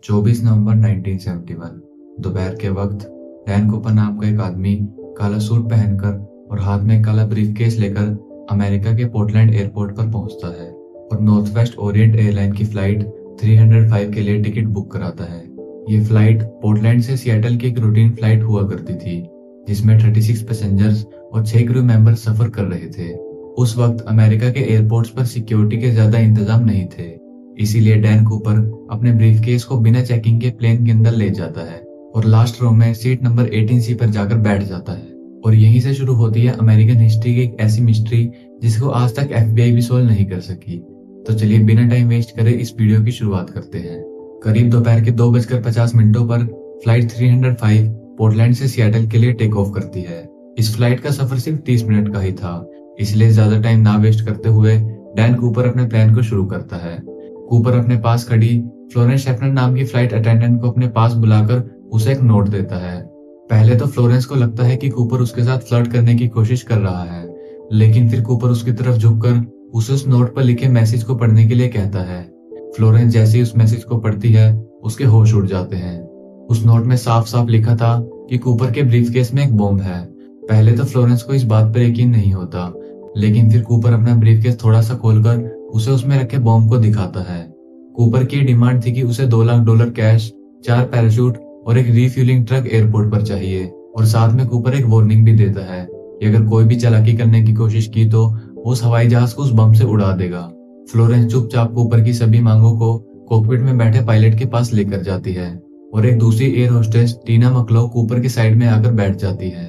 24 नवंबर 1971 दोपहर के वक्त डैन कूपर नाम का एक आदमी काला सूट पहनकर और हाथ में काला ब्रीफकेस लेकर अमेरिका के पोर्टलैंड एयरपोर्ट पर पहुंचता है और नॉर्थ वेस्ट ओरिएंट एयरलाइन की फ्लाइट 305 के लिए टिकट बुक कराता है। ये फ्लाइट पोर्टलैंड से सिएटल की एक रूटीन फ्लाइट हुआ करती थी जिसमें 36 पैसेंजर्स और 6 क्रू मेंबर सफर कर रहे थे। उस वक्त अमेरिका के एयरपोर्ट्स पर सिक्योरिटी के ज्यादा इंतजाम नहीं थे, इसीलिए डैन कूपर अपने ब्रीफकेस को बिना चेकिंग के प्लेन के अंदर ले जाता है और लास्ट रो में सीट नंबर 18C पर जाकर बैठ जाता है। और यहीं से शुरू होती है अमेरिकन हिस्ट्री की एक ऐसी मिस्ट्री जिसको आज तक FBI भी सोल्व नहीं कर सकी। तो चलिए बिना टाइम वेस्ट करे इस वीडियो की शुरुआत करते हैं। करीब दोपहर के 2:50 पर फ्लाइट 305 पोर्टलैंड से सिएटल के लिए टेक ऑफ करती है। इस फ्लाइट का सफर सिर्फ 30 मिनट का ही था, इसलिए ज्यादा टाइम ना वेस्ट करते हुए डैन कूपर अपने प्लान को शुरू करता है। कूपर अपने पास खड़ी फ्लोरेंस शेफनर नाम की फ्लाइट अटेंडेंट को अपने पास बुलाकर उसे एक नोट देता है। पहले तो फ्लोरेंस को लगता है कि कूपर उसके साथ फ्लर्ट करने की कोशिश कर रहा है, लेकिन फिर कूपर उसकी तरफ झुककर उसे उस नोट पर लिखे मैसेज को पढ़ने के लिए कहता है। फ्लोरेंस जैसे ही उस मैसेज को पढ़ती है उसके होश उड़ जाते हैं। उस नोट में साफ साफ लिखा था कि कूपर के ब्रीफकेस में एक बॉम्ब है। पहले तो फ्लोरेंस को इस बात पर यकीन नहीं होता, लेकिन फिर कूपर अपना ब्रीफकेस थोड़ा सा खोलकर उसे उसमें रखे बॉम्ब को दिखाता है। कूपर की डिमांड थी कि उसे $2 लाख कैश, 4 पैराशूट और एक रिफ्यूलिंग ट्रक एयरपोर्ट पर चाहिए, और साथ में कूपर एक वार्निंग भी देता है कि अगर कोई भी चालाकी करने की कोशिश की तो उस हवाई जहाज को उस बम से उड़ा देगा। फ्लोरेंस चुपचाप कूपर की सभी मांगों को कॉकपिट में बैठे पायलट के पास लेकर जाती है और एक दूसरी एयर होस्टेस टीना मकलो कूपर के साइड में आकर बैठ जाती है।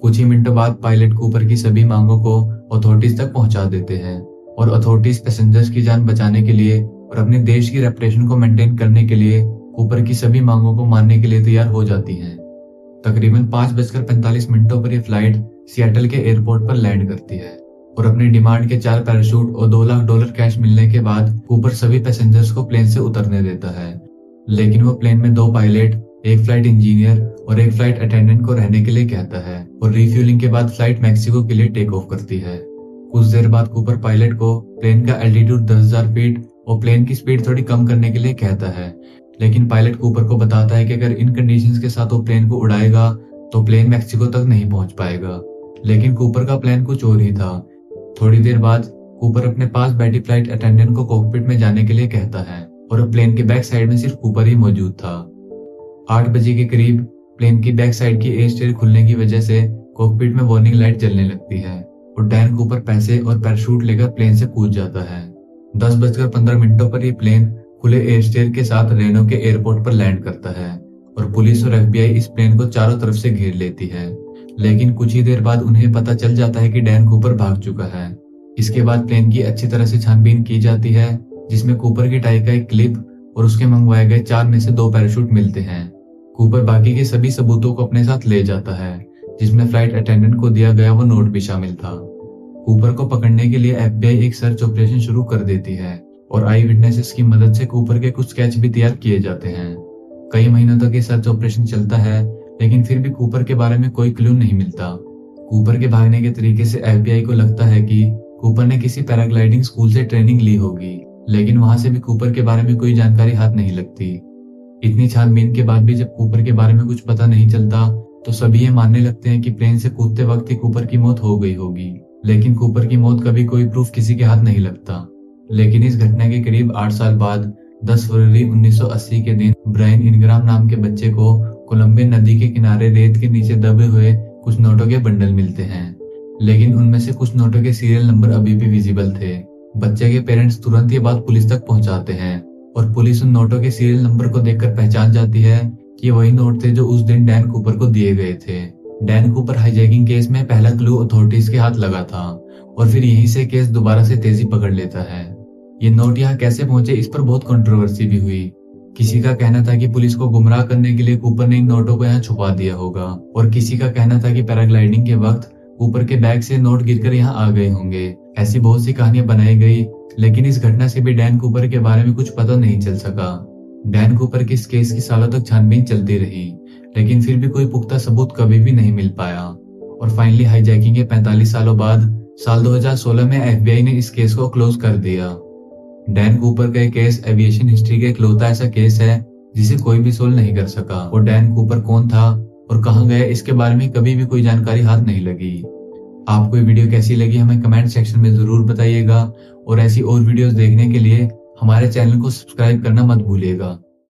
कुछ ही मिनटों बाद पायलट कूपर की सभी मांगों को अथॉरिटीज तक पहुंचा देते हैं और अथॉरिटीज पैसेंजर्स की जान बचाने के लिए और अपने देश की रेपुटेशन को मेंटेन करने के लिए कूपर की सभी मांगों को मानने के लिए तैयार हो जाती हैं। तकरीबन 5:45 पर यह फ्लाइट सिएटल के एयरपोर्ट पर लैंड करती है और अपनी डिमांड के 4 पैराशूट और $2 लाख कैश मिलने के बाद कूपर सभी पैसेंजर्स को प्लेन से उतरने देता है। लेकिन वो प्लेन में 2 पायलट, एक फ्लाइट इंजीनियर और एक फ्लाइट अटेंडेंट को रहने के लिए कहता है और रिफ्यूलिंग के बाद फ्लाइट मैक्सिको के लिए टेक ऑफ करती है। कुछ देर बाद कूपर पायलट को प्लेन का एल्टीट्यूड 10,000 फीट और प्लेन की स्पीड थोड़ी कम करने के लिए कहता है, लेकिन पायलट कूपर को बताता है कि अगर इन कंडीशंस के साथ वो प्लेन को उड़ाएगा तो प्लेन मैक्सिको तक नहीं पहुंच पाएगा। लेकिन कूपर का प्लान कुछ और ही था। थोड़ी देर बाद कूपर अपने पास बैठी फ्लाइट अटेंडेंट को कॉकपिट में जाने के लिए कहता है और प्लेन के बैक साइड में सिर्फ कूपर ही मौजूद था। 8 बजे के करीब प्लेन की बैक साइड की एयर स्टेयर खुलने की वजह से कॉकपिट में वार्निंग लाइट जलने लगती है और डैन कूपर पैसे और पैराशूट लेकर प्लेन से कूद जाता है। 10:15 पर यह प्लेन खुले एयर स्टेयर के साथ रेनो के एयरपोर्ट पर लैंड करता है और पुलिस और FBI इस प्लेन को चारों तरफ से घेर लेती है। लेकिन कुछ ही देर बाद उन्हें पता चल जाता है कि डैन कूपर भाग चुका है। इसके बाद प्लेन की अच्छी तरह से छानबीन की जाती है जिसमें कूपर की टाई का एक क्लिप और उसके मंगवाए गए 4 में से 2 पैराशूट मिलते हैं। कूपर बाकी के सभी सबूतों को अपने साथ ले जाता है जिसमें फ्लाइट अटेंडेंट को दिया गया वो नोट भी शामिल था। कूपर को पकड़ने के लिए FBI एक सर्च ऑपरेशन शुरू कर देती है और आई विटनेसेस की मदद से कूपर के कुछ स्केच भी तैयार किए जाते हैं। कई महीनों तक ये सर्च ऑपरेशन चलता है, लेकिन फिर भी कूपर के बारे में कोई क्लू नहीं मिलता। कूपर के भागने के तरीके से FBI को लगता है कि कूपर ने किसी पैराग्लाइडिंग स्कूल से ट्रेनिंग ली होगी, लेकिन वहां से भी कूपर के बारे में कोई जानकारी हाथ नहीं लगती। इतनी छानबीन के बाद भी जब कूपर के बारे में कुछ पता नहीं चलता तो सभी ये मानने लगते हैं कि प्लेन से कूदते वक्त ही कूपर की मौत हो गई होगी, लेकिन कूपर की मौत का भी कोई प्रूफ किसी के हाथ नहीं लगता। लेकिन इस घटना के करीब 8 साल बाद 10 फरवरी 1980 के दिन ब्रायन इनग्राम नाम के बच्चे को कोलंबियन नदी के किनारे रेत के नीचे दबे हुए कुछ नोटों के बंडल मिलते हैं, लेकिन उनमें से कुछ नोटों के सीरियल नंबर अभी भी विजिबल थे। बच्चे के पेरेंट्स तुरंत ये बात पुलिस तक पहुंचाते हैं और पुलिस उन नोटों के सीरियल नंबर को देखकर पहचान जाती है कि वही नोट थे जो उस दिन डैन कूपर को दिए गए थे। डैन कूपर हाईजैकिंग केस में पहला क्लू अथॉरिटीज के हाथ लगा था और फिर यहीं से केस दोबारा से तेजी पकड़ लेता है। ये नोट यहाँ कैसे पहुंचे इस पर बहुत कंट्रोवर्सी भी हुई। किसी का कहना था कि पुलिस को गुमराह करने के लिए कूपर ने इन नोटों को यहाँ छुपा दिया होगा और किसी का कहना था कि पैराग्लाइडिंग के वक्त कूपर के बैग से नोट गिरकर यहाँ आ गए होंगे। ऐसी बहुत सी कहानियां बनाई गई, लेकिन इस घटना से भी डैन कूपर के बारे में कुछ पता नहीं चल सका। डैन कूपर की इस केस की सालों तक छानबीन चलती रही, लेकिन फिर भी कोई पुख्ता सबूत कभी भी नहीं मिल पाया और फाइनली हाईजैकिंग के 45 सालों बाद साल 2016 में FBI ने इस केस को क्लोज कर दिया। डैन कूपर का केस एविएशन हिस्ट्री का इकलौता ऐसा केस है जिसे कोई भी सोल्व नहीं कर सका। और डैन कूपर कौन था और कहाँ गया, इसके बारे में कभी भी कोई जानकारी हाथ नहीं लगी। आपको ये वीडियो कैसी लगी हमें कमेंट सेक्शन में जरूर बताइएगा और ऐसी और वीडियोस देखने के लिए हमारे चैनल को सब्सक्राइब करना मत भूलिएगा।